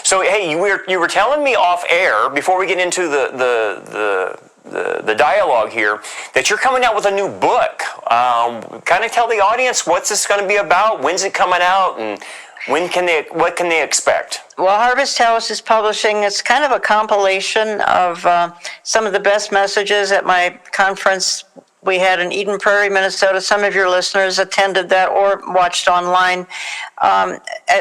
So, hey, you were telling me off air before we get into the dialogue here that you're coming out with a new book. Kind of tell the audience what's this going to be about, when's it coming out, and what can they expect? Well, Harvest House is publishing. It's kind of a compilation of some of the best messages at my conference we had in Eden Prairie, Minnesota. Some of your listeners attended that or watched online.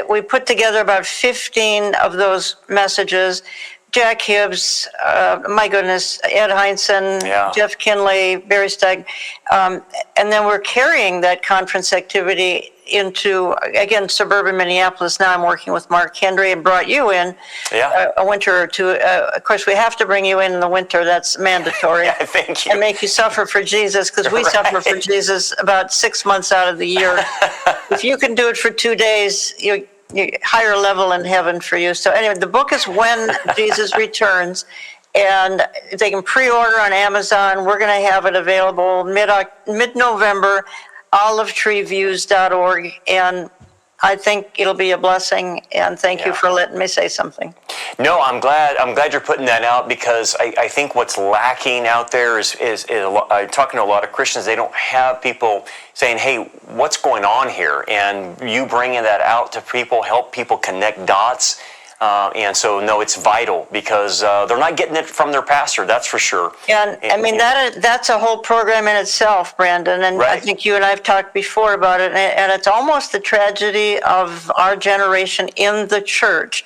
We put together about 15 of those messages. Jack Hibbs, my goodness, Ed Heinzen, Jeff Kinley, Barry Steig. And then we're carrying that conference activity into, again, suburban Minneapolis. Now I'm working with Mark Hendry and brought you in a winter or two. Of course, we have to bring you in the winter. That's mandatory. Thank you. And make you suffer for Jesus, because we suffer for Jesus about 6 months out of the year. If you can do it for 2 days, you higher level in heaven for you. So anyway, the book is When Jesus Returns, and they can pre-order on Amazon. We're going to have it available mid-November, olivetreeviews.org, and I think it'll be a blessing, and thank you for letting me say something. No, I'm glad you're putting that out, because I think what's lacking out there is talking to a lot of Christians. They don't have people saying, hey, what's going on here? And you bringing that out to people, help people connect dots. And so, no, it's vital, because they're not getting it from their pastor, that's for sure. And I mean, that's a whole program in itself, Brandon. And I think you and I have talked before about it. And it's almost the tragedy of our generation in the church.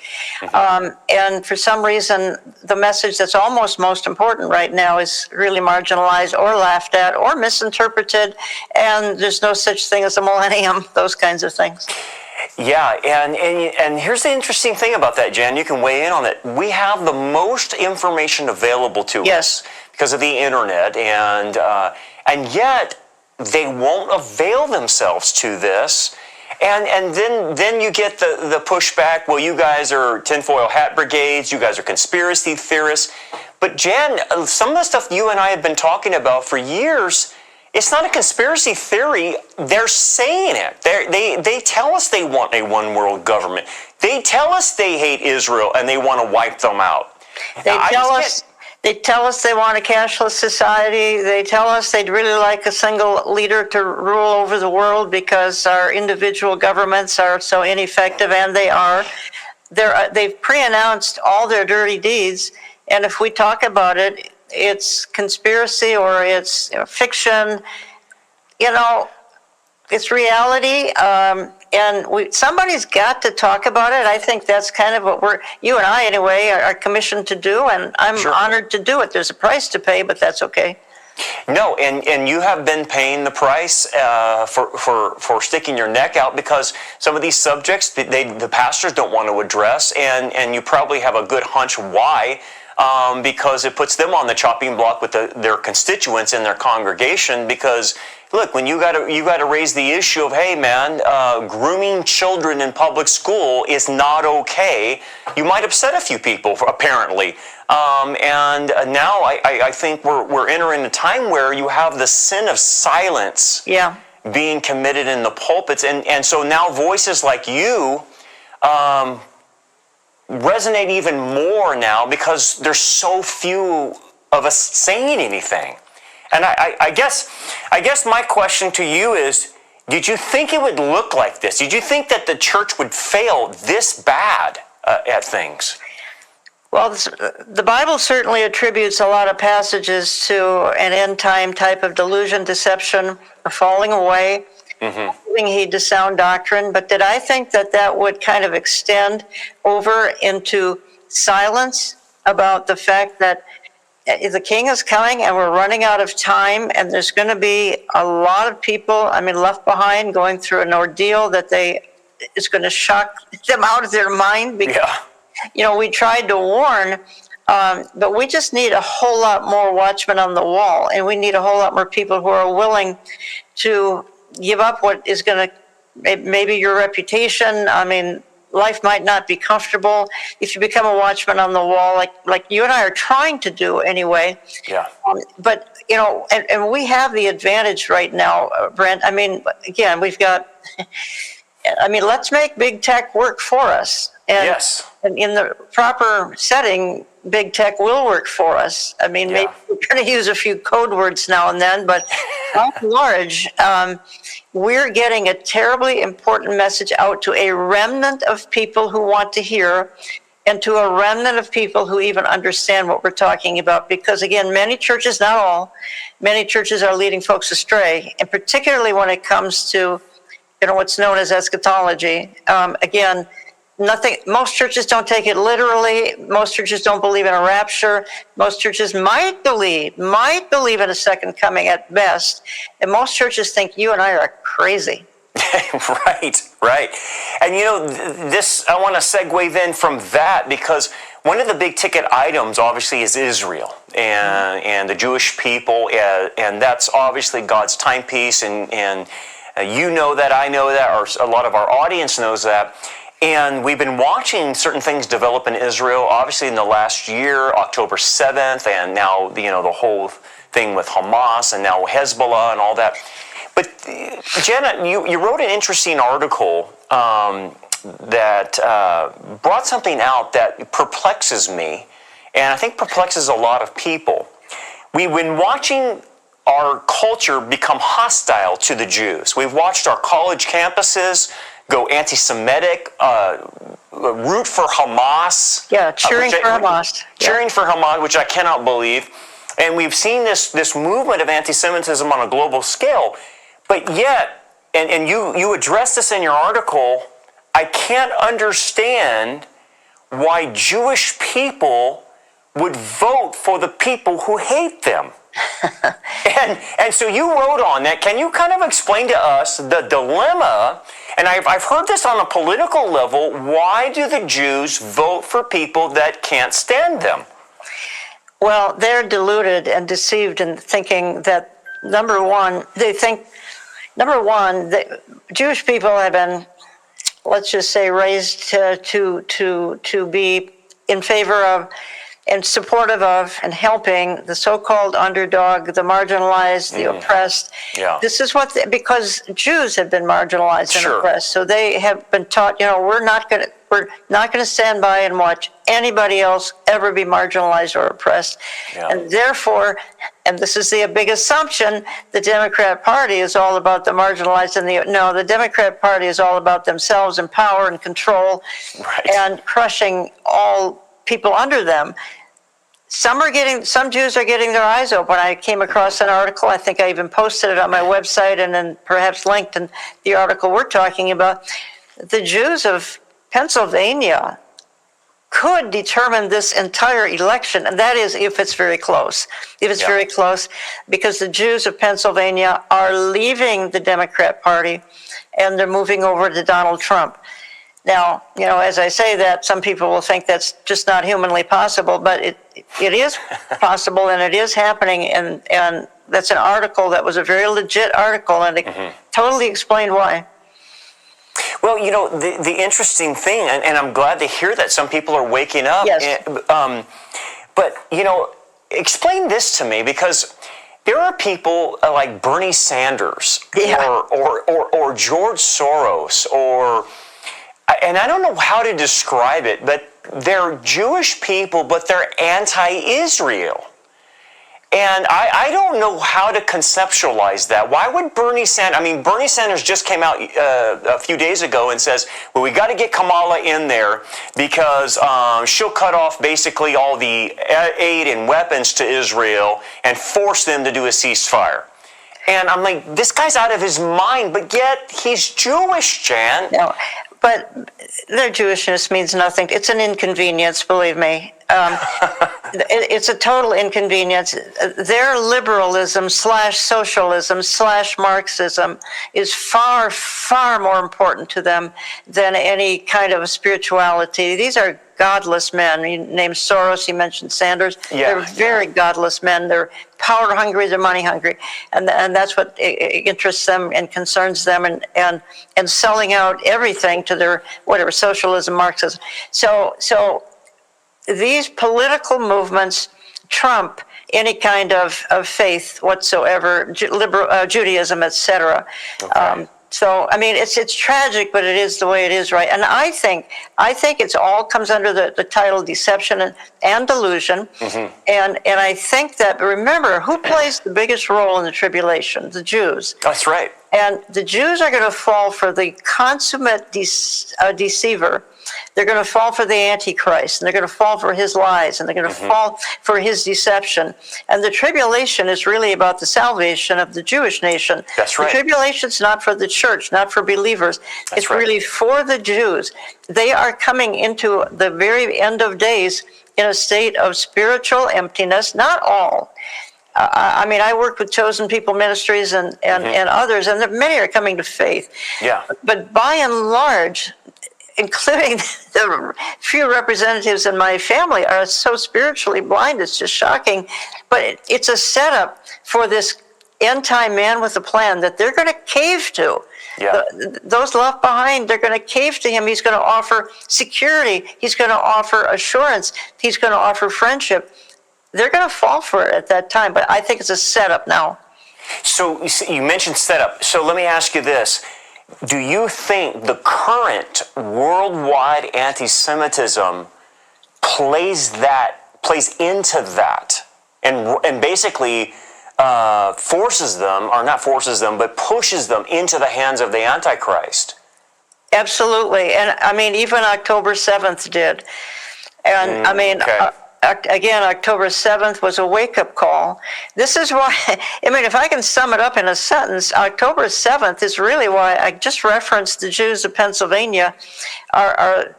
And for some reason, the message that's almost most important right now is really marginalized or laughed at or misinterpreted. And there's no such thing as a millennium, those kinds of things. Yeah, and here's the interesting thing about that, Jen. You can weigh in on it. We have the most information available to us because of the internet, and yet they won't avail themselves to this. And then you get the pushback. Well, you guys are tinfoil hat brigades. You guys are conspiracy theorists. But Jen, some of the stuff you and I have been talking about for years, it's not a conspiracy theory. They're saying it. They tell us they want a one-world government. They tell us they hate Israel and they want to wipe them out. They tell us they want a cashless society. They tell us they'd really like a single leader to rule over the world because our individual governments are so ineffective, and they are. They've pre-announced all their dirty deeds, and if we talk about it, it's conspiracy or it's fiction. It's reality, and somebody's got to talk about it. I think that's kind of what you and I anyway, are commissioned to do, and I'm honored to do it. There's a price to pay, but that's okay. No, and you have been paying the price for sticking your neck out, because some of these subjects the pastors don't want to address, and you probably have a good hunch why. Because it puts them on the chopping block with their constituents in their congregation. Because look, when you got to raise the issue of, hey man, grooming children in public school is not okay, you might upset a few people apparently. And now I think we're entering a time where you have the sin of silence being committed in the pulpits, and so now voices like you resonate even more now, because there's so few of us saying anything. And I guess my question to you is, did you think it would look like this? Did you think that the church would fail this bad at things? Well, the Bible certainly attributes a lot of passages to an end-time type of delusion, deception, or falling away, giving heed to sound doctrine. But did I think that would kind of extend over into silence about the fact that the king is coming and we're running out of time, and there's going to be a lot of people, left behind, going through an ordeal that it's going to shock them out of their mind? Because, we tried to warn, but we just need a whole lot more watchmen on the wall, and we need a whole lot more people who are willing to give up what is going to, maybe your reputation. Life might not be comfortable if you become a watchman on the wall, like you and I are trying to do anyway. But, and we have the advantage right now, Brent. Again, we've got, let's make big tech work for us. And, Yes. and in the proper setting, big tech will work for us. I mean, maybe we're going to use a few code words now and then, but by and large, we're getting a terribly important message out to a remnant of people who want to hear, and to a remnant of people who even understand what we're talking about. Because again, many churches, not all, many churches are leading folks astray, and particularly when it comes to, what's known as eschatology. Again, most churches don't take it literally. Most churches don't believe in a rapture. Most churches might believe in a second coming at best. And most churches think you and I are crazy. Right. And this, I want to segue then from that, because one of the big ticket items obviously is Israel and the Jewish people, and that's obviously God's timepiece, and you know that, I know that, or a lot of our audience knows that. And we've been watching certain things develop in Israel, obviously in the last year, October 7th, and now the whole thing with Hamas, and now Hezbollah and all that. But Jenna, you wrote an interesting article that brought something out that perplexes me, and I think perplexes a lot of people. We've been watching our culture become hostile to the Jews. We've watched our college campuses go anti-Semitic, root for Hamas. Yeah, cheering for Hamas. Cheering for Hamas, which I cannot believe. And we've seen this movement of anti-Semitism on a global scale. But yet, and you address this in your article, I can't understand why Jewish people would vote for the people who hate them. and so you wrote on that. Can you kind of explain to us the dilemma? And I've heard this on a political level. Why do the Jews vote for people that can't stand them? Well, they're deluded and deceived in thinking that, number one, the Jewish people have been, let's just say, raised to be in favor of and supportive of and helping the so-called underdog, the marginalized, the oppressed. Yeah. This is because Jews have been marginalized and oppressed. So they have been taught, we're not going to stand by and watch anybody else ever be marginalized or oppressed. Yeah. And therefore, and this is the big assumption, the Democrat Party is all about the marginalized and the Democrat Party is all about themselves and power and control and crushing all people under them. Some Jews are getting their eyes open. I came across an article, I think I even posted it on my website and then perhaps linked in the article we're talking about. The Jews of Pennsylvania could determine this entire election, and that is if it's very close. Very close, because the Jews of Pennsylvania are leaving the Democrat Party and they're moving over to Donald Trump. Now, as I say that, some people will think that's just not humanly possible, but it is possible and it is happening, and that's an article that was a very legit article, and it totally explained why. Well, the interesting thing, and I'm glad to hear that some people are waking up. Yes. But, explain this to me, because there are people like Bernie Sanders or George Soros and I don't know how to describe it, but they're Jewish people, but they're anti-Israel. And I don't know how to conceptualize that. Why would Bernie Sanders just came out a few days ago and says, well, we got to get Kamala in there because she'll cut off basically all the aid and weapons to Israel and force them to do a ceasefire. And I'm like, this guy's out of his mind, but yet he's Jewish, Jan. No. But their Jewishness means nothing. It's an inconvenience, believe me. It's a total inconvenience. Their liberalism / socialism / Marxism is far, far more important to them than any kind of spirituality. These are godless men. You named Soros, you mentioned Sanders. They're very godless men. They're power hungry, they're money hungry. And that's what interests them and concerns them, and selling out everything to their whatever socialism, Marxism. So these political movements trump any kind of faith whatsoever, Judaism, etc. So, I mean, it's tragic, but it is the way it is, right? And I think it's all comes under the title deception and delusion. And I think that, remember, who plays the biggest role in the tribulation? The Jews. That's right. And the Jews are going to fall for the consummate deceiver. They're going to fall for the Antichrist, and they're going to fall for his lies, and they're going to fall for his deception. And the tribulation is really about the salvation of the Jewish nation. That's right. The tribulation's not for the church, not for believers. It's right. really for the Jews. They are coming into the very end of days in a state of spiritual emptiness. Not all. I mean, I work with Chosen People Ministries and others, and many are coming to faith. Yeah. But by and large, including the few representatives in my family, are so spiritually blind, it's just shocking. But it's a setup for this end-time man with a plan that they're going to cave to. Yeah. Those left behind, they're going to cave to him. He's going to offer security. He's going to offer assurance. He's going to offer friendship. They're going to fall for it at that time, but I think it's a setup now. So you mentioned setup. So let me ask you this. Do you think the current worldwide anti-Semitism plays into that and basically forces them, or not forces them, but pushes them into the hands of the Antichrist? Absolutely. And I mean, even October 7th did. And I mean, okay. Again, October 7th was a wake-up call. This is why, I mean, if I can sum it up in a sentence, October 7th is really why I just referenced the Jews of Pennsylvania are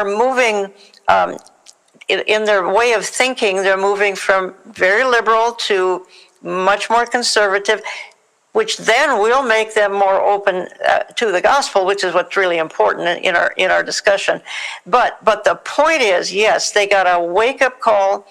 moving, in their way of thinking, they're moving from very liberal to much more conservative, which then will make them more open to the gospel, which is what's really important in our discussion. But the point is, yes, they got a wake-up call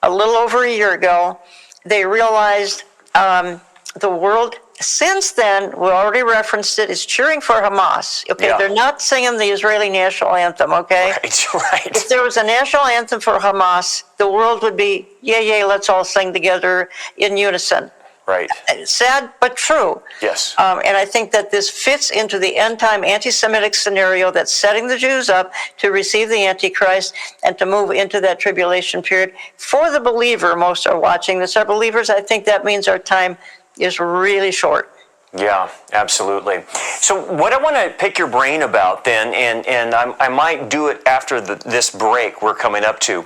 a little over a year ago. They realized the world, since then, we already referenced it, is cheering for Hamas. Okay, Yeah. They're not singing the Israeli national anthem, okay? Right. If there was a national anthem for Hamas, the world would be, yay, let's all sing together in unison. Right. Sad, but true. Yes. And I think that this fits into the end-time anti-Semitic scenario that's setting the Jews up to receive the Antichrist and to move into that tribulation period. For the believer, most are watching this are believers. I think that means our time is really short. Yeah, absolutely. So what I want to pick your brain about then, and I might do it after this break we're coming up to,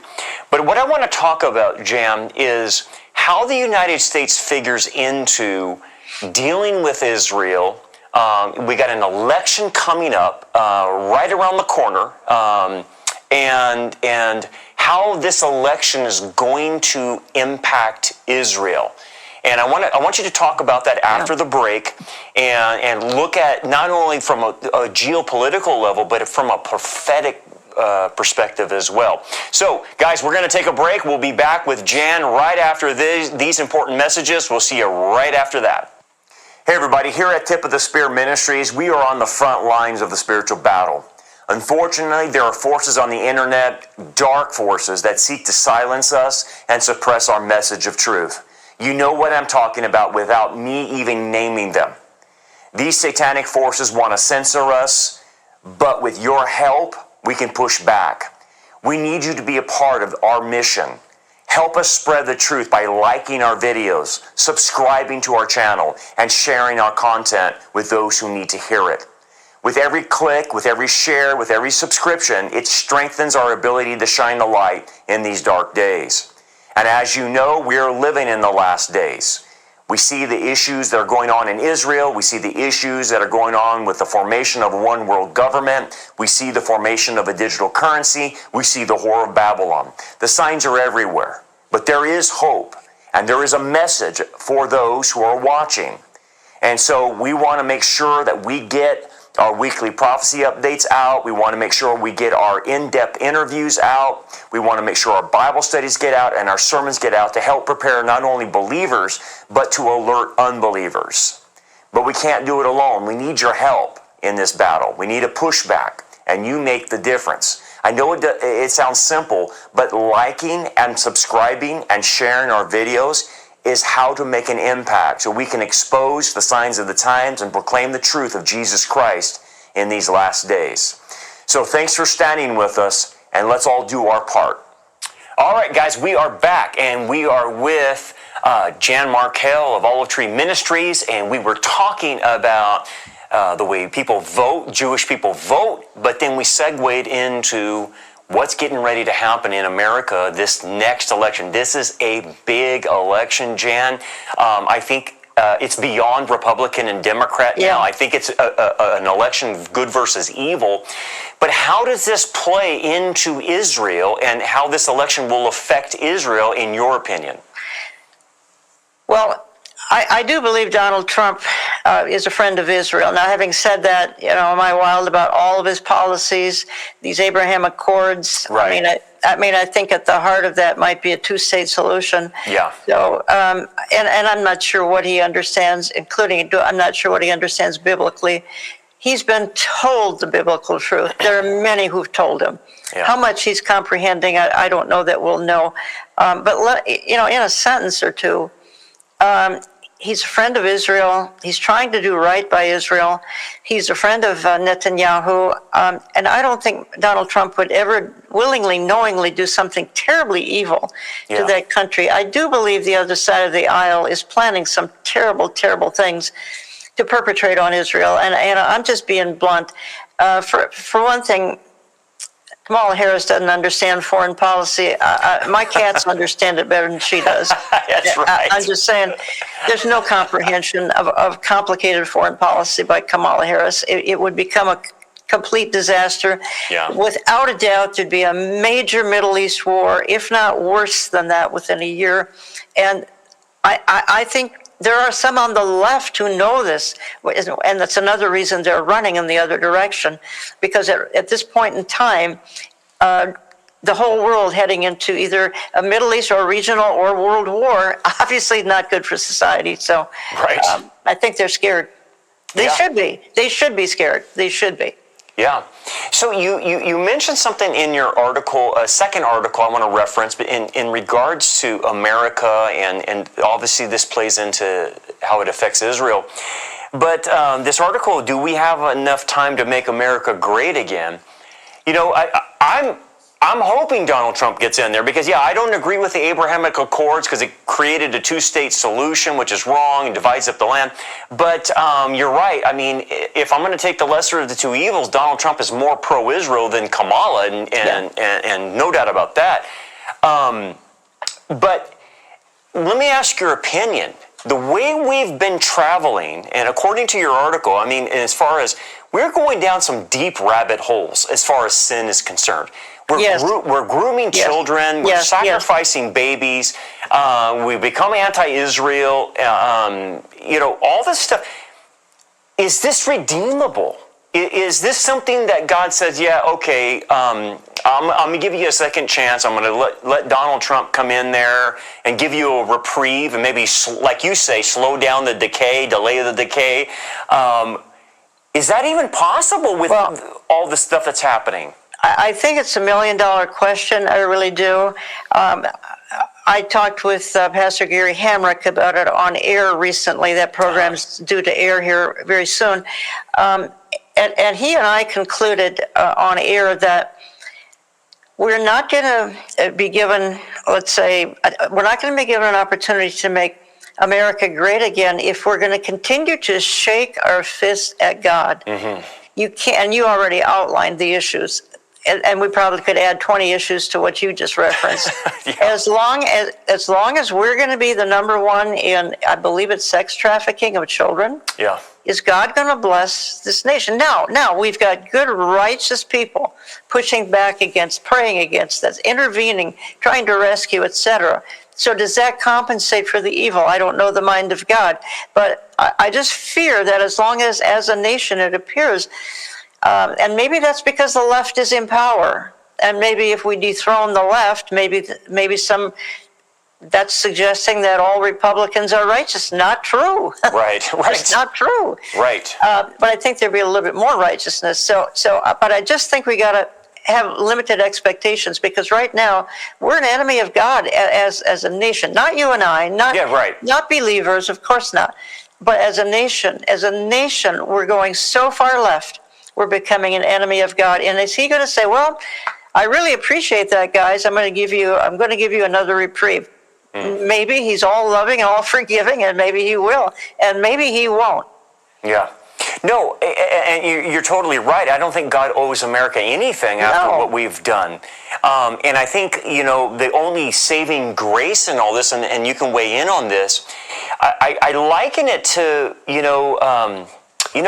but what I want to talk about, Jam, is how the United States figures into dealing with Israel. We got an election coming up right around the corner, and how this election is going to impact Israel. And I want you to talk about that after the break, and look at not only from a geopolitical level, but from a prophetic perspective as well. So, guys, we're going to take a break. We'll be back with Jan right after these important messages. We'll see you right after that. Hey, everybody. Here at Tip of the Spear Ministries, we are on the front lines of the spiritual battle. Unfortunately, there are forces on the internet, dark forces, that seek to silence us and suppress our message of truth. You know what I'm talking about without me even naming them. These satanic forces want to censor us, but with your help, we can push back. We need you to be a part of our mission. Help us spread the truth by liking our videos, subscribing to our channel, and sharing our content with those who need to hear it. With every click, with every share, with every subscription, it strengthens our ability to shine the light in these dark days. And as you know, we are living in the last days. We see the issues that are going on in Israel. We see the issues that are going on with the formation of a one world government. We see the formation of a digital currency. We see the horror of Babylon. The signs are everywhere. But there is hope, and there is a message for those who are watching. And so we want to make sure that we get our weekly prophecy updates out. We want to make sure we get our in-depth interviews out. We want to make sure our Bible studies get out and our sermons get out to help prepare not only believers, but to alert unbelievers. But we can't do it alone. We need your help in this battle. We need a pushback, and you make the difference. I know it sounds simple, but liking and subscribing and sharing our videos, is how to make an impact so we can expose the signs of the times and proclaim the truth of Jesus Christ in these last days. So thanks for standing with us, and let's all do our part. All right, guys, we are back, and we are with Jan Markell of Olive Tree Ministries, and we were talking about the way people vote, Jewish people vote, but then we segued into what's getting ready to happen in America this next election. This is a big election, Jan. I think it's beyond Republican and Democrat now. I think it's an election of good versus evil. But how does this play into Israel, and how this election will affect Israel, in your opinion? Well, I do believe Donald Trump is a friend of Israel. Now, having said that, am I wild about all of his policies, these Abraham Accords? Right. I think at the heart of that might be a two-state solution. Yeah. So, and I'm not sure what he understands, I'm not sure what he understands biblically. He's been told the biblical truth. There are many who've told him. Yeah. How much he's comprehending, I don't know that we'll know. But in a sentence or two, he's a friend of Israel. He's trying to do right by Israel. He's a friend of Netanyahu. And I don't think Donald Trump would ever willingly, knowingly do something terribly evil to that country. I do believe the other side of the aisle is planning some terrible, terrible things to perpetrate on Israel. And I'm just being blunt. For one thing, Kamala Harris doesn't understand foreign policy. My cats understand it better than she does. That's right. I'm just saying, there's no comprehension of complicated foreign policy by Kamala Harris. It would become a complete disaster. Yeah. Without a doubt, there'd be a major Middle East war, if not worse than that, within a year. And I think there are some on the left who know this, and that's another reason they're running in the other direction, because at this point in time, the whole world heading into either a Middle East or regional or world war, obviously not good for society. So Right. I think they're scared. They should be. They should be scared. They should be. Yeah. So you mentioned something in your article, a second article I want to reference, but in regards to America, and obviously this plays into how it affects Israel. But this article, do we have enough time to make America great again? I'm hoping Donald Trump gets in there because, I don't agree with the Abrahamic Accords because it created a two-state solution, which is wrong and divides up the land. But you're right. I mean, if I'm going to take the lesser of the two evils, Donald Trump is more pro-Israel than Kamala, and no doubt about that. But let me ask your opinion. The way we've been traveling, and according to your article, I mean, as far as we're going down some deep rabbit holes as far as sin is concerned. We're grooming children. We're sacrificing babies. We become anti-Israel. All this stuff. Is this redeemable? Is this something that God says, okay, I'm going to give you a second chance. I'm going to let Donald Trump come in there and give you a reprieve and maybe, like you say, slow down the decay, delay the decay. Is that even possible with all the stuff that's happening? I think it's $1 million question. I really do. I talked with Pastor Gary Hamrick about it on air recently. That program's due to air here very soon. And he and I concluded on air that we're not going to be given, we're not going to be given an opportunity to make America great again if we're going to continue to shake our fists at God. Mm-hmm. You can't, and you already outlined the issues. And we probably could add 20 issues to what you just referenced. As long as we're going to be the number one in, I believe it's sex trafficking of children. Yeah. Is God going to bless this nation? Now we've got good, righteous people pushing back against, praying against that, intervening, trying to rescue, etc. So does that compensate for the evil? I don't know the mind of God, but I just fear that as long as a nation it appears. And maybe that's because the left is in power. And maybe if we dethrone the left, maybe that's suggesting that all Republicans are righteous. Not true. Right. That's not true. Right. But I think there'd be a little bit more righteousness. But I just think we got to have limited expectations, because right now we're an enemy of God as a nation. Not you and I, not believers, of course not, but as a nation. As a nation, we're going so far left. We're becoming an enemy of God. And is he going to say, well, I really appreciate that, guys. I'm going to give you another reprieve. Maybe he's all loving and all forgiving, and maybe he will, and maybe he won't. Yeah. No, and you're totally right. I don't think God owes America anything after what we've done. And I think, the only saving grace in all this, and you can weigh in on this, I liken it to,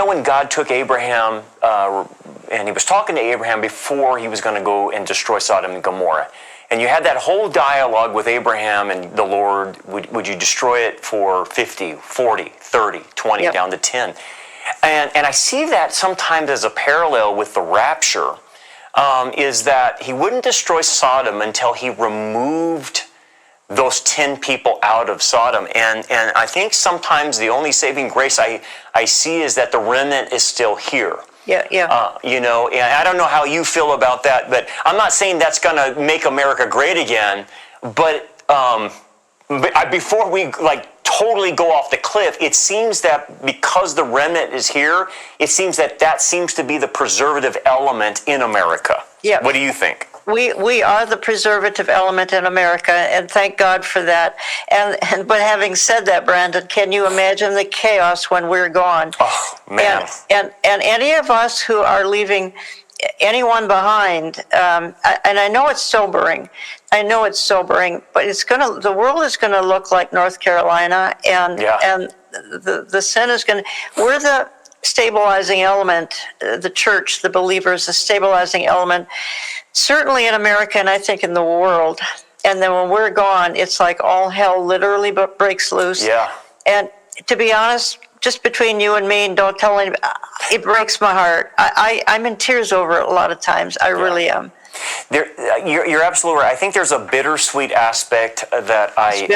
when God took Abraham, and he was talking to Abraham before he was going to go and destroy Sodom and Gomorrah. And you had that whole dialogue with Abraham and the Lord. Would you destroy it for 50, 40, 30, 20, down to 10? And I see that sometimes as a parallel with the rapture, is that he wouldn't destroy Sodom until he removed those 10 people out of Sodom. And I think sometimes the only saving grace I see is that the remnant is still here. Yeah. And I don't know how you feel about that, but I'm not saying that's going to make America great again. But before we totally go off the cliff, it seems that because the remnant is here, it seems that seems to be the preservative element in America. Yeah. What do you think? We are the preservative element in America, and thank God for that. But having said that, Brandon, can you imagine the chaos when we're gone? Oh, man. And any of us who are leaving anyone behind, and I know it's sobering. But the world is gonna look like North Carolina, and the sin is we're the stabilizing element, the church, the believers, the stabilizing element, certainly in America, and I think in the world. And then when we're gone, it's like all hell literally breaks loose. Yeah. And to be honest, just between you and me, and don't tell anybody, it breaks my heart. I'm in tears over it a lot of times. I really am. You're absolutely right. I think there's a bittersweet aspect that I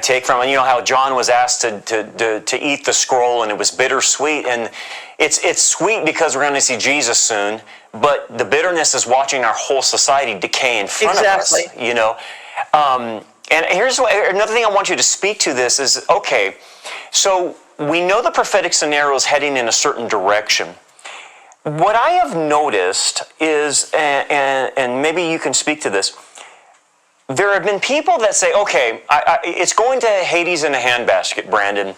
take from, how John was asked to eat the scroll, and it was bittersweet, and it's sweet because we're going to see Jesus soon, but the bitterness is watching our whole society decay in front of us. And here's another thing I want you to speak to. This is, okay, so we know the prophetic scenario is heading in a certain direction. What I have noticed is, and maybe you can speak to this, there have been people that say, okay, it's going to Hades in a handbasket, Brandon.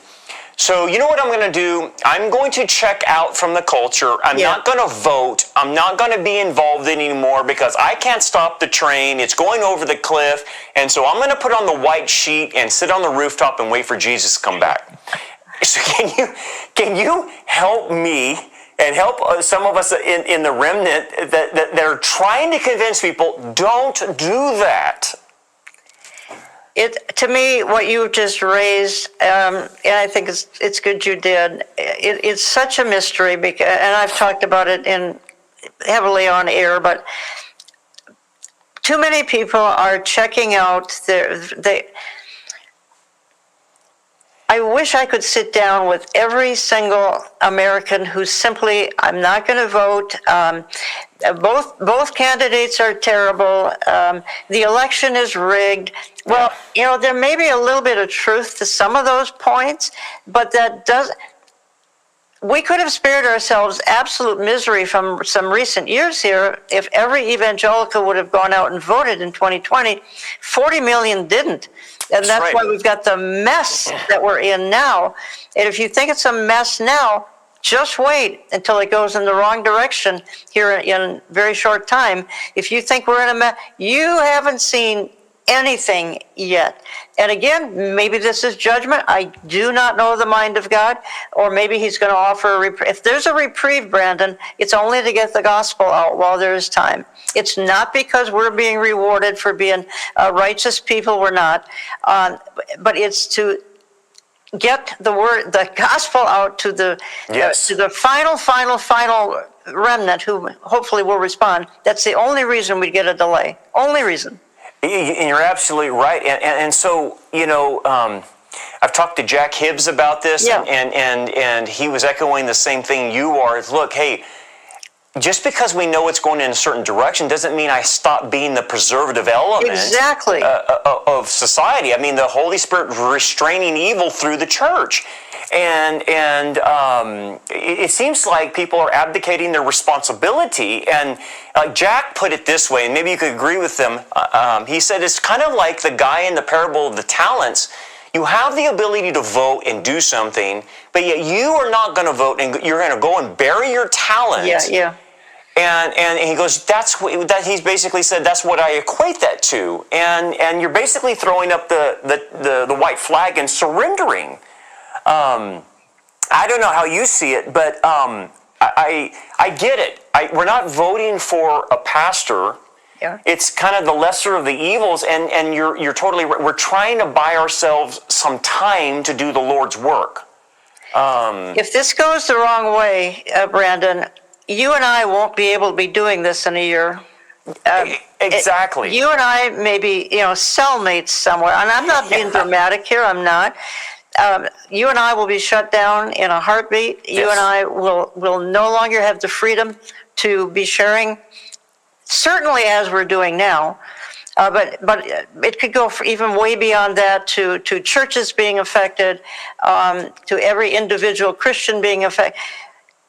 So you know what I'm going to do? I'm going to check out from the culture. I'm not going to vote. I'm not going to be involved anymore because I can't stop the train. It's going over the cliff. And so I'm going to put on the white sheet and sit on the rooftop and wait for Jesus to come back. So can you help me and help some of us in the remnant that are trying to convince people, don't do that? To me, what you just raised, and I think it's good you did. It's such a mystery, because, and I've talked about it heavily on air, but too many people are checking out I wish I could sit down with every single American who's simply, I'm not going to vote. Both candidates are terrible. The election is rigged. Well, there may be a little bit of truth to some of those points, but we could have spared ourselves absolute misery from some recent years here if every evangelical would have gone out and voted in 2020. 40 million didn't. And that's why we've got the mess that we're in now. And if you think it's a mess now, just wait until it goes in the wrong direction here in a very short time. If you think we're in a mess, you haven't seen anything yet. And again, maybe this is judgment. I do not know the mind of God. Or maybe he's going to offer a reprieve. If there's a reprieve, Brandon, it's only to get the gospel out while there is time. It's not because we're being rewarded for being righteous people. We're not. But it's to get the gospel out to the final remnant who hopefully will respond. That's the only reason we get a delay. Only reason. And you're absolutely right. And so, I've talked to Jack Hibbs about this, and he was echoing the same thing you are. Look, hey, just because we know it's going in a certain direction doesn't mean I stop being the preservative element Exactly. Of society. I mean, the Holy Spirit restraining evil through the church. And it seems like people are abdicating their responsibility. And Jack put it this way, and maybe you could agree with him. He said it's kind of like the guy in the parable of the talents. You have the ability to vote and do something, but yet you are not going to vote, and you're going to go and bury your talent. Yeah. And he goes, he's basically said that's what I equate that to. And you're basically throwing up the white flag and surrendering. I don't know how you see it, but I get it. We're not voting for a pastor. Yeah. It's kind of the lesser of the evils, and you're totally right. We're trying to buy ourselves some time to do the Lord's work. If this goes the wrong way, Brandon, you and I won't be able to be doing this in a year. Exactly. You and I may be, cellmates somewhere, and I'm not being dramatic here. I'm not. You and I will be shut down in a heartbeat. Yes. You and I will no longer have the freedom to be sharing, certainly as we're doing now. But it could go even way beyond that to churches being affected, to every individual Christian being affected.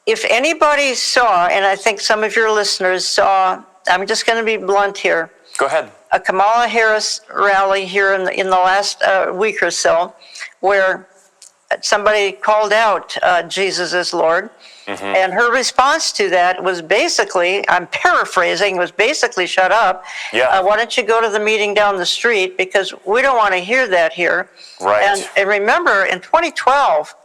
If anybody saw, and I think some of your listeners saw, I'm just going to be blunt here. Go ahead. A Kamala Harris rally here in the last week or so, where somebody called out Jesus is Lord. Mm-hmm. And her response to that was basically, I'm paraphrasing, was basically, shut up. Yeah. Why don't you go to the meeting down the street? Because we don't want to hear that here. Right. And remember, in 2012,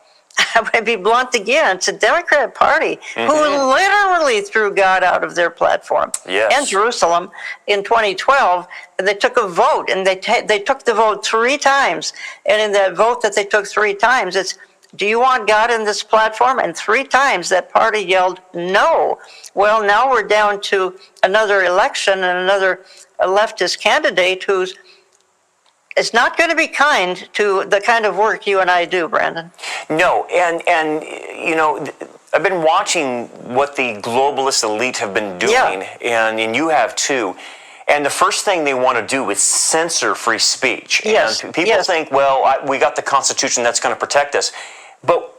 I'm going to be blunt again, it's a Democrat Party who literally threw God out of their platform. Yes. And Jerusalem in 2012. And they took a vote, and they took the vote 3 times. And in that vote that they took 3 times, it's, do you want God in this platform? And 3 times that party yelled no. Well, now we're down to another election and another leftist candidate who's is not going to be kind to the kind of work you and I do, Brandon. No, and I've been watching what the globalist elite have been doing, and you have too. And the first thing they want to do is censor free speech. Yes. And people think, well, we got the Constitution that's going to protect us. But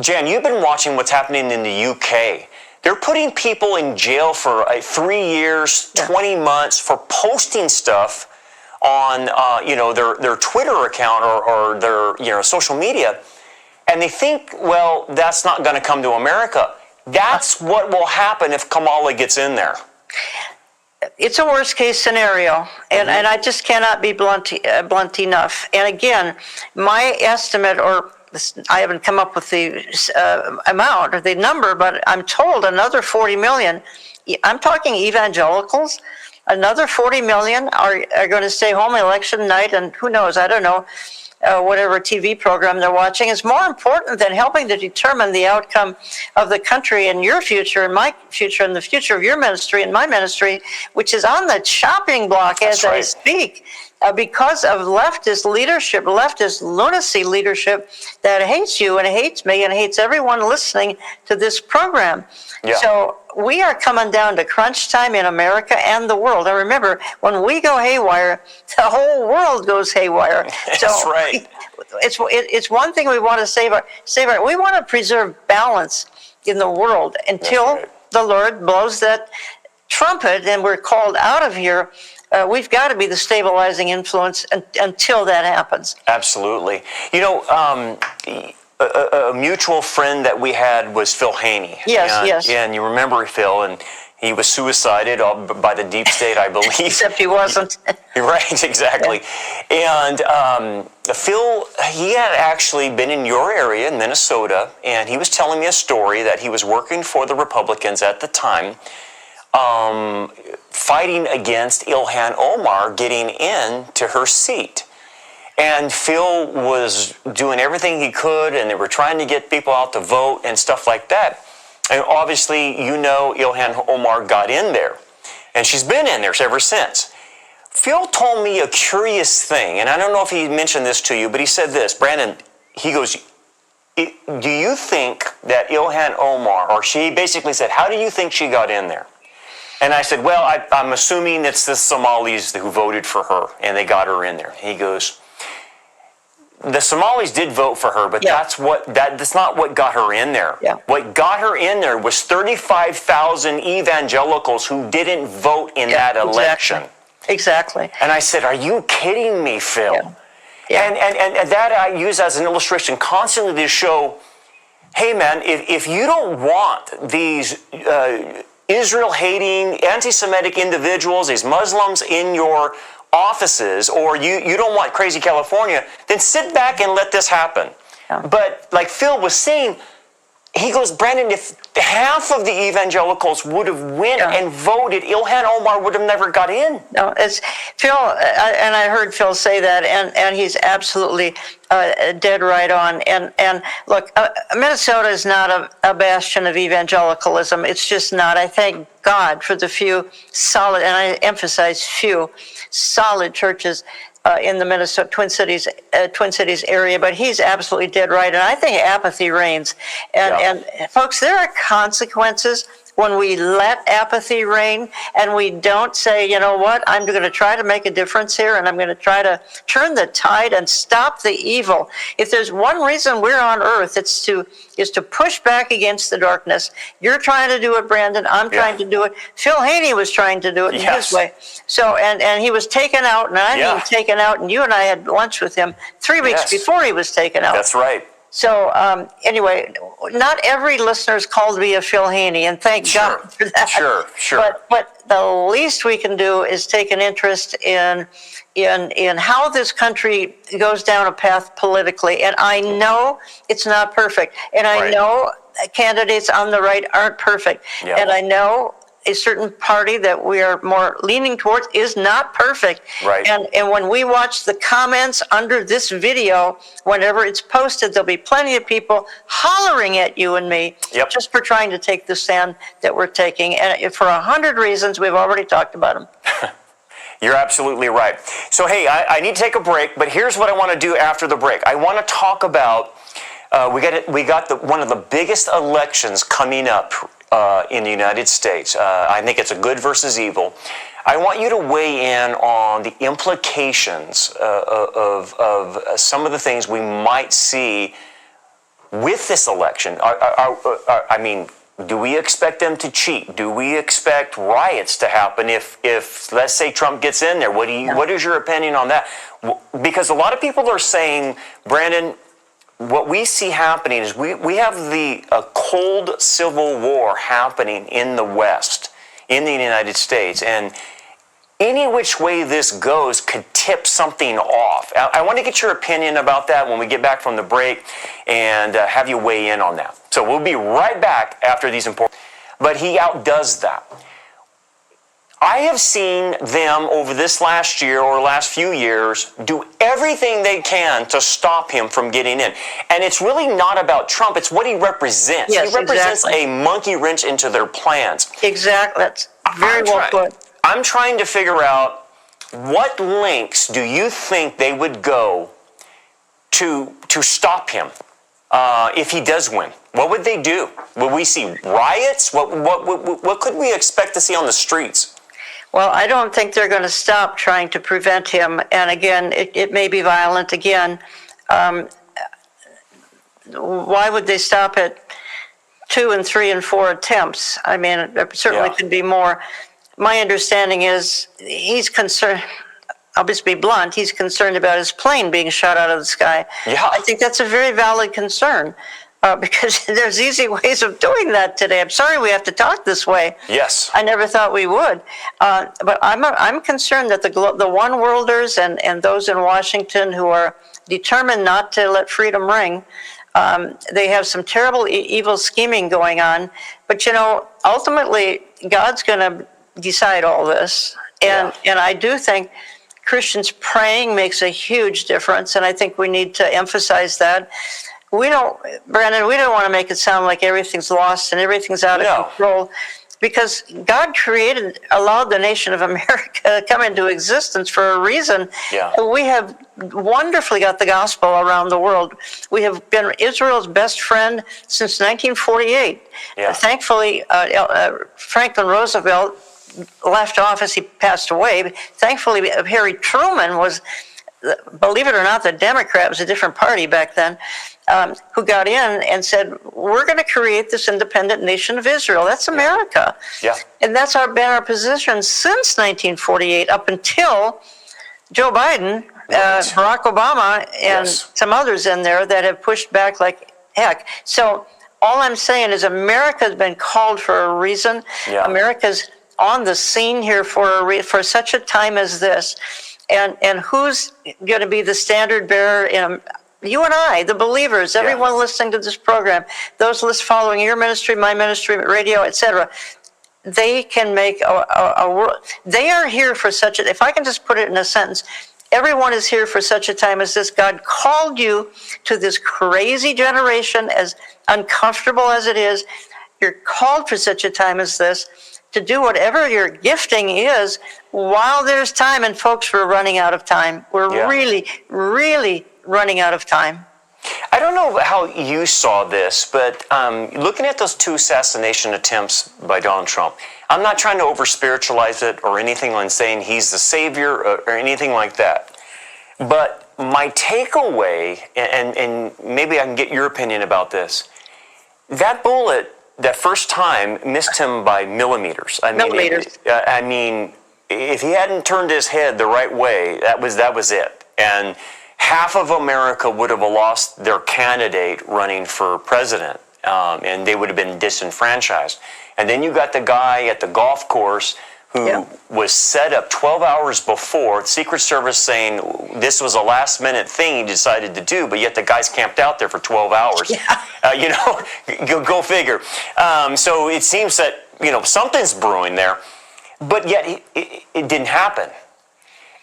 Jan, you've been watching what's happening in the UK. They're putting people in jail for 3 years, 20 months for posting stuff on their Twitter account or their social media, and they think, well, that's not going to come to America. That's what will happen if Kamala gets in there. It's a worst case scenario, and I just cannot be blunt enough. And again, my estimate, or I haven't come up with the amount or the number, but I'm told another 40 million. I'm talking evangelicals. Another 40 million are going to stay home election night, and who knows, I don't know, whatever TV program they're watching is more important than helping to determine the outcome of the country and your future and my future and the future of your ministry and my ministry, which is on the chopping block as I speak. Because of leftist leadership, leftist lunacy leadership that hates you and hates me and hates everyone listening to this program. Yeah. So we are coming down to crunch time in America and the world. And remember, when we go haywire, the whole world goes haywire. That's right. It's one thing we want to save our. We want to preserve balance in the world until the Lord blows that trumpet and we're called out of here. We've got to be the stabilizing influence until that happens. Absolutely. A mutual friend that we had was Phil Haney. Yes. And you remember Phil, and he was suicided by the deep state, I believe. Except he wasn't. Right, exactly. Yeah. And Phil, he had actually been in your area in Minnesota, and he was telling me a story that he was working for the Republicans at the time, fighting against Ilhan Omar getting into her seat. And Phil was doing everything he could, and they were trying to get people out to vote and stuff like that. And obviously, Ilhan Omar got in there, and she's been in there ever since. Phil told me a curious thing, and I don't know if he mentioned this to you, but he said this, Brandon, he goes, do you think that Ilhan Omar, or she basically said, how do you think she got in there? And I said, well, I'm assuming it's the Somalis who voted for her, and they got her in there. He goes, the Somalis did vote for her, but that's not what got her in there. Yeah. What got her in there was 35,000 evangelicals who didn't vote in that election. Exactly. And I said, are you kidding me, Phil? Yeah. Yeah. And that I use as an illustration constantly to show, hey man, if you don't want these Israel-hating, anti-Semitic individuals, these Muslims in your offices, or you don't want crazy California, then sit back and let this happen. Yeah. But like Phil was saying, he goes, Brandon, if half of the evangelicals would have went and voted, Ilhan Omar would have never got in. No, it's Phil, and I heard Phil say that, and he's absolutely dead right on. And look, Minnesota is not a bastion of evangelicalism. It's just not. I thank God for the few solid, and I emphasize few, solid churches in the Minnesota Twin Cities area, but he's absolutely dead right, and I think apathy reigns. And folks, there are consequences when we let apathy reign and we don't say, you know what, I'm going to try to make a difference here, and I'm going to try to turn the tide and stop the evil. If there's one reason we're on earth, it's to push back against the darkness. You're trying to do it, Brandon. I'm trying to do it. Phil Haney was trying to do it in his way. So, and he was taken out, and I mean taken out, and you and I had lunch with him 3 weeks before he was taken out. That's right. So anyway, not every listener is called to be a Phil Haney, and thank God for that. Sure. But the least we can do is take an interest in how this country goes down a path politically. And I know it's not perfect, and I know candidates on the right aren't perfect, and I know a certain party that we are more leaning towards is not perfect. Right. And when we watch the comments under this video, whenever it's posted, there'll be plenty of people hollering at you and me just for trying to take the stand that we're taking. And for 100 reasons, we've already talked about them. You're absolutely right. So, hey, I need to take a break, but here's what I want to do after the break. I want to talk about, we got one of the biggest elections coming up in the United States. I think it's a good versus evil. I want you to weigh in on the implications of some of the things we might see with this election. I mean, do we expect them to cheat? Do we expect riots to happen if let's say Trump gets in there? What is your opinion on that? Because a lot of people are saying, Brandon, what we see happening is we have a cold civil war happening in the West, in the United States, and any which way this goes could tip something off. I want to get your opinion about that when we get back from the break and have you weigh in on that. So we'll be right back after these important. But he outdoes that. I have seen them over this last year or last few years do everything they can to stop him from getting in. And it's really not about Trump, it's what he represents. Yes, he represents a monkey wrench into their plans. Exactly. That's very well put. I'm trying to figure out what lengths do you think they would go to stop him if he does win? What would they do? Will we see riots? What could we expect to see on the streets? Well, I don't think they're going to stop trying to prevent him. And again, it may be violent again. Why would they stop at 2 and 3 and 4 attempts? I mean, there certainly could be more. My understanding is he's concerned, I'll just be blunt, he's concerned about his plane being shot out of the sky. Yeah. I think that's a very valid concern. Because there's easy ways of doing that today. I'm sorry we have to talk this way. Yes. I never thought we would. But I'm concerned that the one-worlders and those in Washington who are determined not to let freedom ring, they have some terrible evil scheming going on. But, you know, ultimately, God's going to decide all this. And I do think Christians praying makes a huge difference, and I think we need to emphasize that. Brandon, we don't want to make it sound like everything's lost and everything's out of control. because God allowed the nation of America to come into existence for a reason. Yeah. We have wonderfully got the gospel around the world. We have been Israel's best friend since 1948. Yeah. Thankfully, Franklin Roosevelt left office, he passed away. Thankfully, Harry Truman was, believe it or not, the Democrat was a different party back then, who got in and said, we're going to create this independent nation of Israel. That's America. Yeah. And that's been our position since 1948 up until Joe Biden, Barack Obama, and some others in there that have pushed back like heck. So all I'm saying is America's been called for a reason. Yeah. America's on the scene here for such a time as this. And who's going to be the standard bearer in you and I, the believers, everyone listening to this program, those following your ministry, my ministry, radio, etc. They can make a world. They are here for such a, if I can just put it in a sentence, everyone is here for such a time as this. God called you to this crazy generation, as uncomfortable as it is. You're called for such a time as this to do whatever your gifting is while there's time. And folks, we're running out of time. We're really, really running out of time. I don't know how you saw this, but looking at those 2 assassination attempts by Donald Trump, I'm not trying to over-spiritualize it or anything like saying he's the savior or anything like that. But my takeaway, and maybe I can get your opinion about this, that bullet, that first time, missed him by millimeters. Millimeters. I mean, if he hadn't turned his head the right way, that was it. And half of America would have lost their candidate running for president, and they would have been disenfranchised. And then you got the guy at the golf course who was set up 12 hours before, Secret Service saying this was a last-minute thing he decided to do, but yet the guy's camped out there for 12 hours. Go figure. So it seems that, something's brewing there, but yet it didn't happen.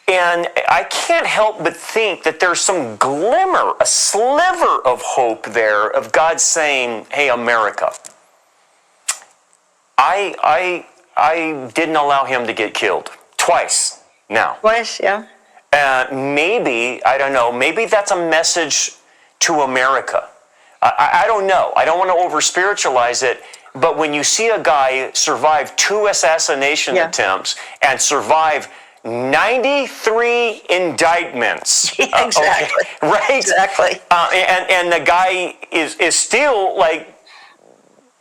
And I can't help but think that there's some glimmer, a sliver of hope there of God saying, hey, America, I didn't allow him to get killed twice now. Twice, yeah. Maybe, I don't know, maybe that's a message to America. I don't know. I don't want to over-spiritualize it, but when you see a guy survive 2 assassination attempts and survive 93 indictments. Exactly. Right? Exactly. And the guy is still like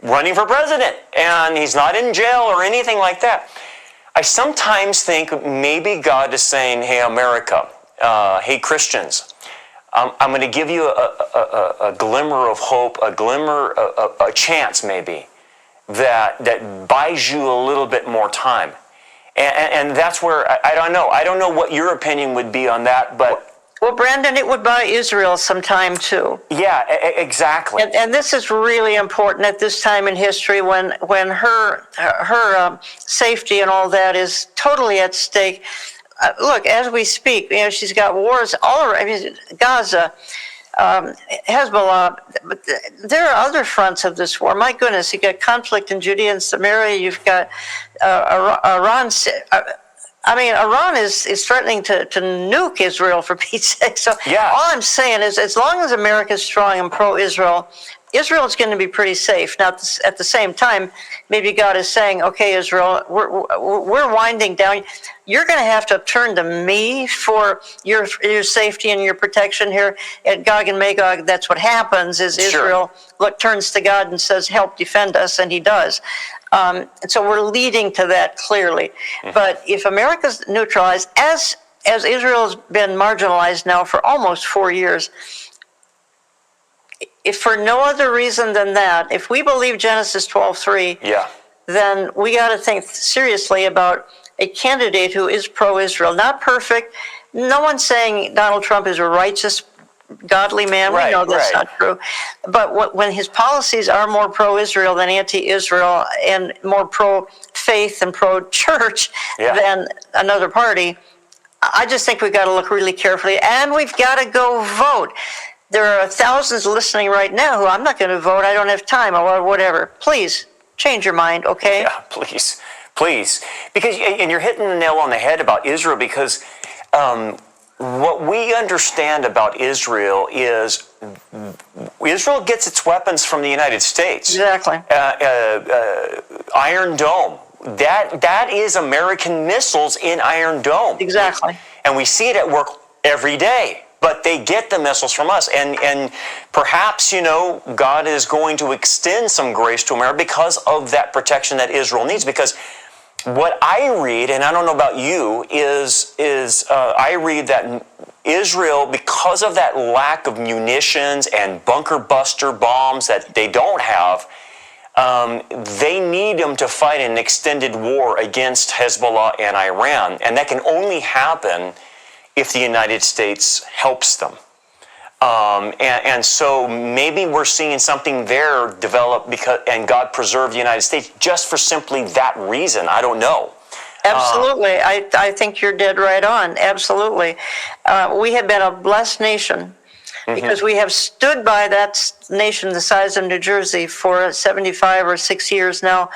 running for president, and he's not in jail or anything like that. I sometimes think maybe God is saying, hey, America, hey, Christians, I'm going to give you a glimmer of hope, a chance maybe, that buys you a little bit more time. And that's where, I don't know. I don't know what your opinion would be on that, but... Well, Brandon, it would buy Israel some time, too. Yeah, exactly. And this is really important at this time in history when her safety and all that is totally at stake. Look, as we speak, she's got wars all around, Gaza, Hezbollah, but there are other fronts of this war. My goodness, you got conflict in Judea and Samaria. You've got Iran. Iran is threatening to nuke Israel, for Pete's sake. So all I'm saying is, as long as America is strong and pro-Israel, Israel's going to be pretty safe. Now, at the same time, maybe God is saying, okay, Israel, we're winding down. You're going to have to turn to me for your safety and your protection here at Gog and Magog. That's what happens is Israel turns to God and says, help defend us, and he does. And so we're leading to that clearly. Mm-hmm. But if America's neutralized, as Israel's been marginalized now for almost 4 years, if for no other reason than that, if we believe Genesis 12:3, then we got to think seriously about a candidate who is pro-Israel. Not perfect. No one's saying Donald Trump is a righteous, godly man. We know that's not true. But when his policies are more pro-Israel than anti-Israel and more pro-faith and pro-church than another party, I just think we've got to look really carefully, and we've got to go vote. There are thousands listening right now who I'm not going to vote. I don't have time or whatever. Please change your mind, okay? Yeah, please, please. Because, and you're hitting the nail on the head about Israel, because what we understand about Israel is Israel gets its weapons from the United States. Exactly. Iron Dome. That is American missiles in Iron Dome. Exactly. And we see it at work every day. But they get the missiles from us. And perhaps, God is going to extend some grace to America because of that protection that Israel needs. Because what I read, and I don't know about you, is I read that Israel, because of that lack of munitions and bunker buster bombs that they don't have, they need them to fight an extended war against Hezbollah and Iran. And that can only happen if the United States helps them. And so maybe we're seeing something there develop and God preserve the United States just for simply that reason. I don't know. Absolutely. I think you're dead right on. Absolutely. We have been a blessed nation because we have stood by that nation the size of New Jersey for 75 or 6 years now.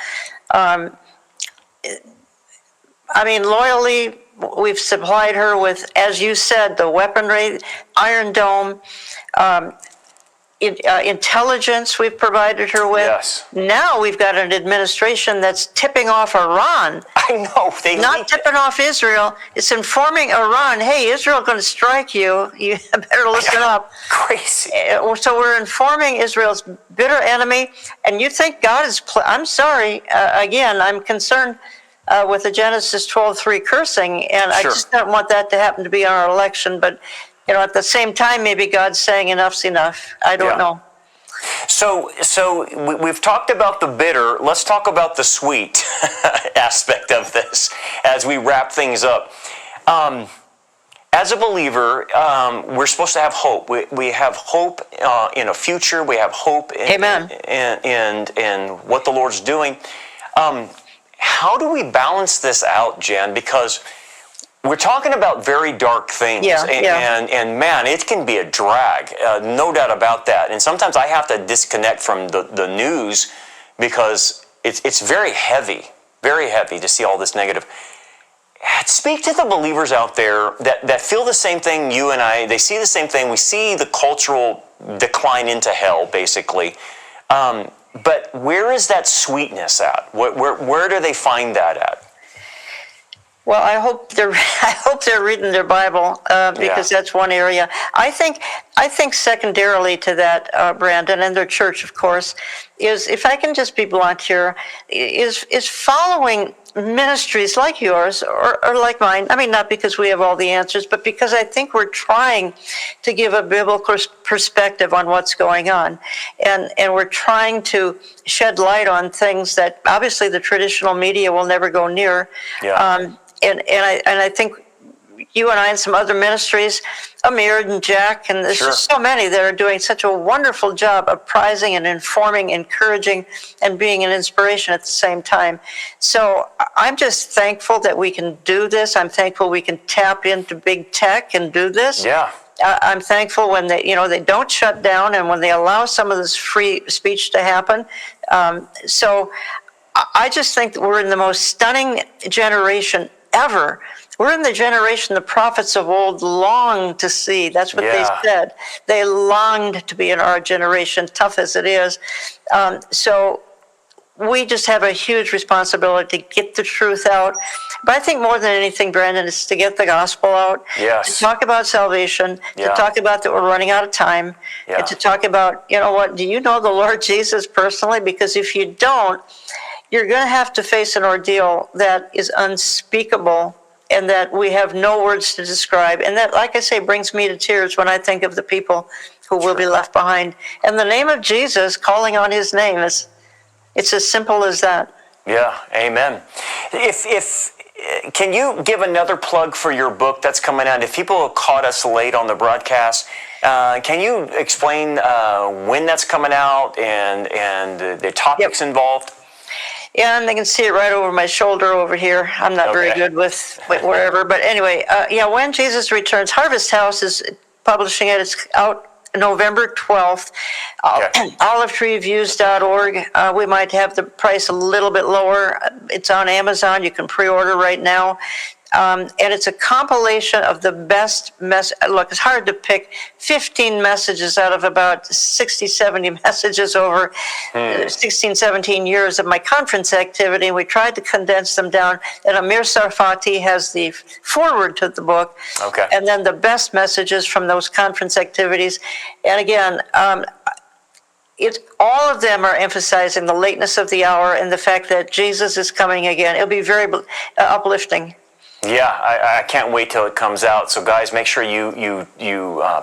Loyally, we've supplied her with, as you said, the weaponry, Iron Dome, intelligence we've provided her with. Yes. Now we've got an administration that's tipping off Iran. I know. Not tipping off Israel. It's informing Iran, hey, Israel going to strike you. You better listen up. Crazy. So we're informing Israel's bitter enemy. And you think God is... I'm sorry. Again, I'm concerned with the Genesis 12:3 cursing. And I just don't want that to happen to be our election. But, at the same time, maybe God's saying enough's enough. I don't know. So we've talked about the bitter. Let's talk about the sweet aspect of this as we wrap things up. As a believer, we're supposed to have hope. We have hope in a future. We have hope in what the Lord's doing. How do we balance this out, Jen? Because we're talking about very dark things, and man, it can be a drag, no doubt about that. And sometimes I have to disconnect from the news because it's very heavy to see all this negative. Speak to the believers out there that feel the same thing you and I. They see the same thing. We see the cultural decline into hell, basically. But where is that sweetness at? Where do they find that at? Well, I hope they're reading their Bible because that's one area. I think secondarily to that, Brandon, and their church, of course, is, if I can just be blunt here, is following ministries like yours or like mine. I mean, not because we have all the answers, but because I think we're trying to give a biblical perspective on what's going on, and we're trying to shed light on things that obviously the traditional media will never go near. And I think you and I and some other ministries, Amir and Jack, and there's just so many that are doing such a wonderful job apprising and informing, encouraging, and being an inspiration at the same time. So I'm just thankful that we can do this. I'm thankful we can tap into big tech and do this. Yeah. I'm thankful when they don't shut down and when they allow some of this free speech to happen. So I just think that we're in the most stunning generation ever. We're in the generation the prophets of old longed to see. That's what they said. They longed to be in our generation, tough as it is. So we just have a huge responsibility to get the truth out. But I think more than anything, Brandon, is to get the gospel out, to talk about salvation, to talk about that we're running out of time, and to talk about, do you know the Lord Jesus personally? Because if you don't, you're going to have to face an ordeal that is unspeakable and that we have no words to describe. And that, like I say, brings me to tears when I think of the people who will be left behind. And the name of Jesus, calling on his name, it's as simple as that. Yeah, amen. Can you give another plug for your book that's coming out? If people have caught us late on the broadcast, can you explain when that's coming out and the topics involved? Yeah, and they can see it right over my shoulder over here. I'm not very good with wherever. But anyway, When Jesus Returns, Harvest House is publishing it. It's out November 12th. Okay. olivetreeviews.org. We might have the price a little bit lower. It's on Amazon. You can pre-order right now. And it's a compilation of the best look, it's hard to pick 15 messages out of about 60, 70 messages over 16, 17 years of my conference activity. We tried to condense them down. And Amir Sarfati has the foreword to the book. Okay. And then the best messages from those conference activities. And again, all of them are emphasizing the lateness of the hour and the fact that Jesus is coming again. It'll be very uplifting. Yeah, I can't wait till it comes out. So guys, make sure you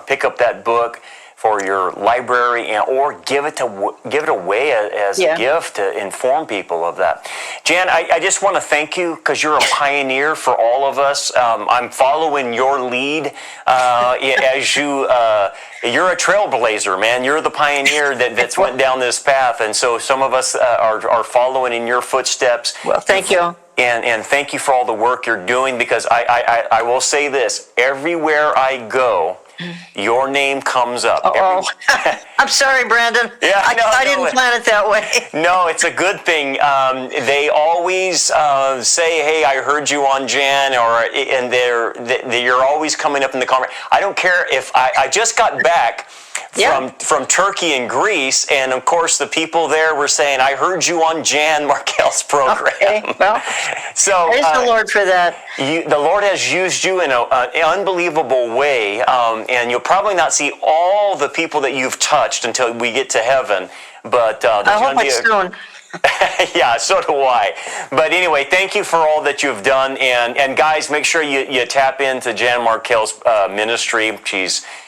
pick up that book for your library or give it away as a gift to inform people of that. Jan, I just want to thank you because you're a pioneer for all of us. I'm following your lead as you're a trailblazer, man. You're the pioneer that's went down this path, and so some of us are following in your footsteps. Well, thank you. And thank you for all the work you're doing, because I will say this, everywhere I go, your name comes up. I'm sorry, Brandon. Yeah, I didn't plan it that way. No, it's a good thing. They always say, "Hey, I heard you on Jan," and you're always coming up in the conversation. I don't care if I just got back from Turkey and Greece, and of course the people there were saying, "I heard you on Jan Markell's program." Okay, well, so praise the Lord for that. The Lord has used you in an unbelievable way, and you'll probably not see all the people that you've touched until we get to heaven. But I hope it's soon. Yeah, so do I. But anyway, thank you for all that you've done, and guys, make sure you tap into Jan Markell's ministry.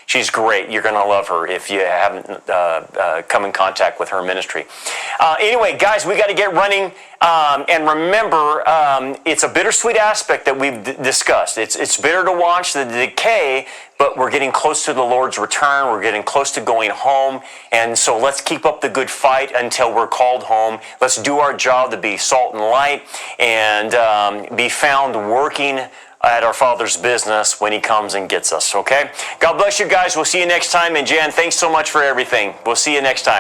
She's great. You're going to love her if you haven't come in contact with her ministry. Anyway, guys, we got to get running. And remember, it's a bittersweet aspect that we've discussed. It's bitter to watch the decay, but we're getting close to the Lord's return. We're getting close to going home. And so let's keep up the good fight until we're called home. Let's do our job to be salt and light and be found working at our Father's business when He comes and gets us, okay? God bless you guys. We'll see you next time. And Jan, thanks so much for everything. We'll see you next time.